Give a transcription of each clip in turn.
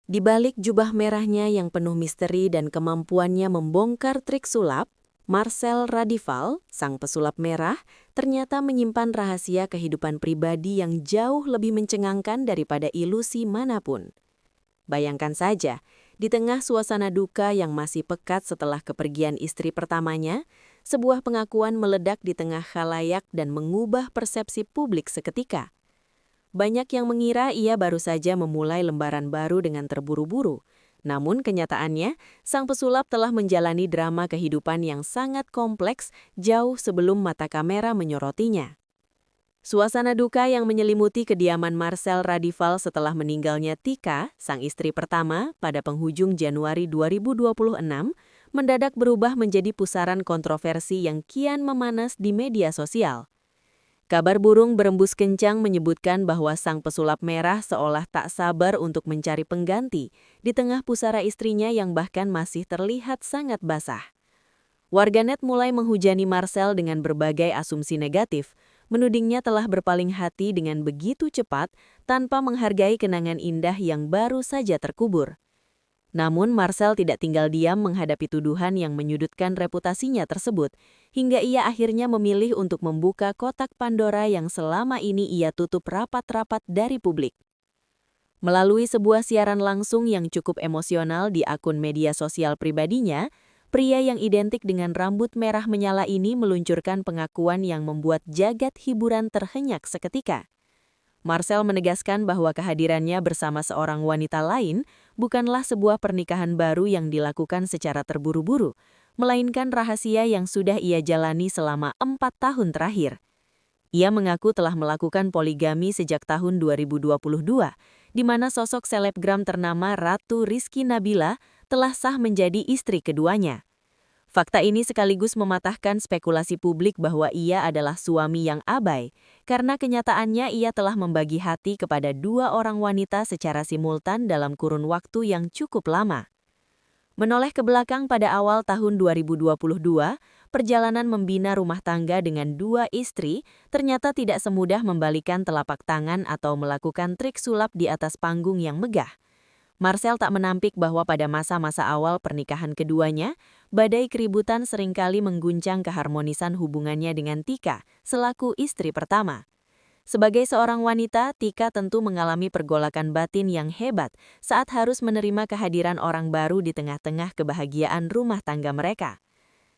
Di balik jubah merahnya yang penuh misteri dan kemampuannya membongkar trik sulap, Marcel Radival, sang pesulap merah, ternyata menyimpan rahasia kehidupan pribadi yang jauh lebih mencengangkan daripada ilusi manapun. Bayangkan saja, di tengah suasana duka yang masih pekat setelah kepergian istri pertamanya, sebuah pengakuan meledak di tengah khalayak dan mengubah persepsi publik seketika. Banyak yang mengira ia baru saja memulai lembaran baru dengan terburu-buru. Namun kenyataannya, sang pesulap telah menjalani drama kehidupan yang sangat kompleks jauh sebelum mata kamera menyorotinya. Suasana duka yang menyelimuti kediaman Marcel Radival setelah meninggalnya Tika, sang istri pertama, pada penghujung Januari 2026, mendadak berubah menjadi pusaran kontroversi yang kian memanas di media sosial. Kabar burung berembus kencang menyebutkan bahwa sang pesulap merah seolah tak sabar untuk mencari pengganti di tengah pusara istrinya yang bahkan masih terlihat sangat basah. Warganet mulai menghujani Marcel dengan berbagai asumsi negatif, menudingnya telah berpaling hati dengan begitu cepat tanpa menghargai kenangan indah yang baru saja terkubur. Namun Marcel tidak tinggal diam menghadapi tuduhan yang menyudutkan reputasinya tersebut, hingga ia akhirnya memilih untuk membuka kotak Pandora yang selama ini ia tutup rapat-rapat dari publik. Melalui sebuah siaran langsung yang cukup emosional di akun media sosial pribadinya, pria yang identik dengan rambut merah menyala ini meluncurkan pengakuan yang membuat jagat hiburan terhenyak seketika. Marcel menegaskan bahwa kehadirannya bersama seorang wanita lain bukanlah sebuah pernikahan baru yang dilakukan secara terburu-buru, melainkan rahasia yang sudah ia jalani selama 4 tahun terakhir. Ia mengaku telah melakukan poligami sejak tahun 2022, di mana sosok selebgram ternama Ratu Rizky Nabila telah sah menjadi istri keduanya. Fakta ini sekaligus mematahkan spekulasi publik bahwa ia adalah suami yang abai, karena kenyataannya ia telah membagi hati kepada 2 orang wanita secara simultan dalam kurun waktu yang cukup lama. Menoleh ke belakang pada awal tahun 2022, perjalanan membina rumah tangga dengan 2 istri ternyata tidak semudah membalikan telapak tangan atau melakukan trik sulap di atas panggung yang megah. Marcel tak menampik bahwa pada masa-masa awal pernikahan keduanya, badai keributan seringkali mengguncang keharmonisan hubungannya dengan Tika, selaku istri pertama. Sebagai seorang wanita, Tika tentu mengalami pergolakan batin yang hebat saat harus menerima kehadiran orang baru di tengah-tengah kebahagiaan rumah tangga mereka.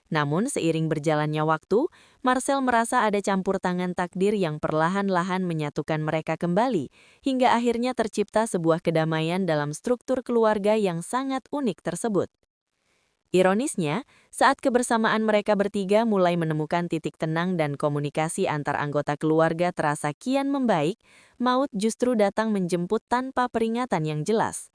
Namun seiring berjalannya waktu, Marcel merasa ada campur tangan takdir yang perlahan-lahan menyatukan mereka kembali, hingga akhirnya tercipta sebuah kedamaian dalam struktur keluarga yang sangat unik tersebut. Ironisnya, saat kebersamaan mereka bertiga mulai menemukan titik tenang dan komunikasi antar anggota keluarga terasa kian membaik, maut justru datang menjemput tanpa peringatan yang jelas.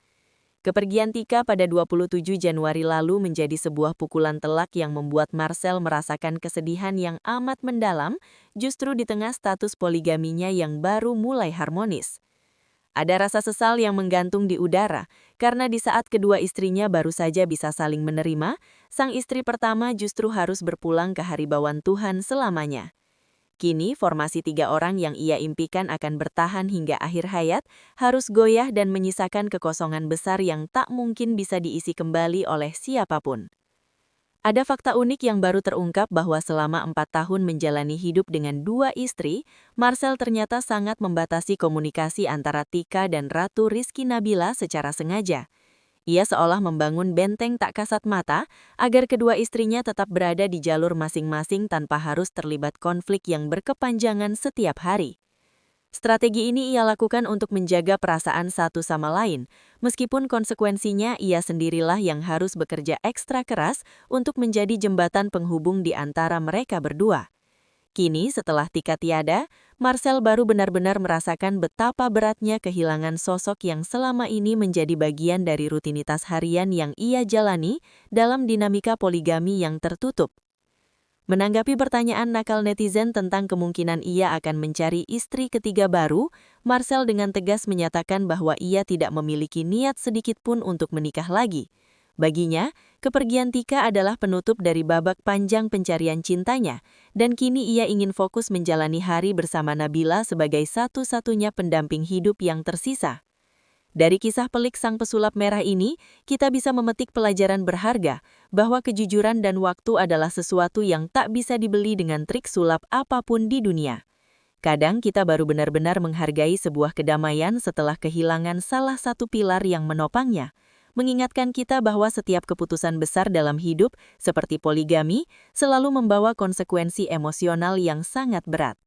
Kepergian Tika pada 27 Januari lalu menjadi sebuah pukulan telak yang membuat Marcel merasakan kesedihan yang amat mendalam justru di tengah status poligaminya yang baru mulai harmonis. Ada rasa sesal yang menggantung di udara, karena di saat kedua istrinya baru saja bisa saling menerima, sang istri pertama justru harus berpulang ke haribauan Tuhan selamanya. Kini, formasi 3 orang yang ia impikan akan bertahan hingga akhir hayat harus goyah dan menyisakan kekosongan besar yang tak mungkin bisa diisi kembali oleh siapapun. Ada fakta unik yang baru terungkap bahwa selama 4 tahun menjalani hidup dengan 2 istri, Marcel ternyata sangat membatasi komunikasi antara Tika dan Ratu Rizky Nabila secara sengaja. Ia seolah membangun benteng tak kasat mata agar kedua istrinya tetap berada di jalur masing-masing tanpa harus terlibat konflik yang berkepanjangan setiap hari. Strategi ini ia lakukan untuk menjaga perasaan satu sama lain, meskipun konsekuensinya ia sendirilah yang harus bekerja ekstra keras untuk menjadi jembatan penghubung di antara mereka berdua. Kini setelah Tika tiada, Marcel baru benar-benar merasakan betapa beratnya kehilangan sosok yang selama ini menjadi bagian dari rutinitas harian yang ia jalani dalam dinamika poligami yang tertutup. Menanggapi pertanyaan nakal netizen tentang kemungkinan ia akan mencari istri ketiga baru, Marcel dengan tegas menyatakan bahwa ia tidak memiliki niat sedikitpun untuk menikah lagi. Baginya, kepergian Tika adalah penutup dari babak panjang pencarian cintanya, dan kini ia ingin fokus menjalani hari bersama Nabila sebagai satu-satunya pendamping hidup yang tersisa. Dari kisah pelik sang pesulap merah ini, kita bisa memetik pelajaran berharga bahwa kejujuran dan waktu adalah sesuatu yang tak bisa dibeli dengan trik sulap apapun di dunia. Kadang kita baru benar-benar menghargai sebuah kedamaian setelah kehilangan salah satu pilar yang menopangnya, mengingatkan kita bahwa setiap keputusan besar dalam hidup, seperti poligami, selalu membawa konsekuensi emosional yang sangat berat.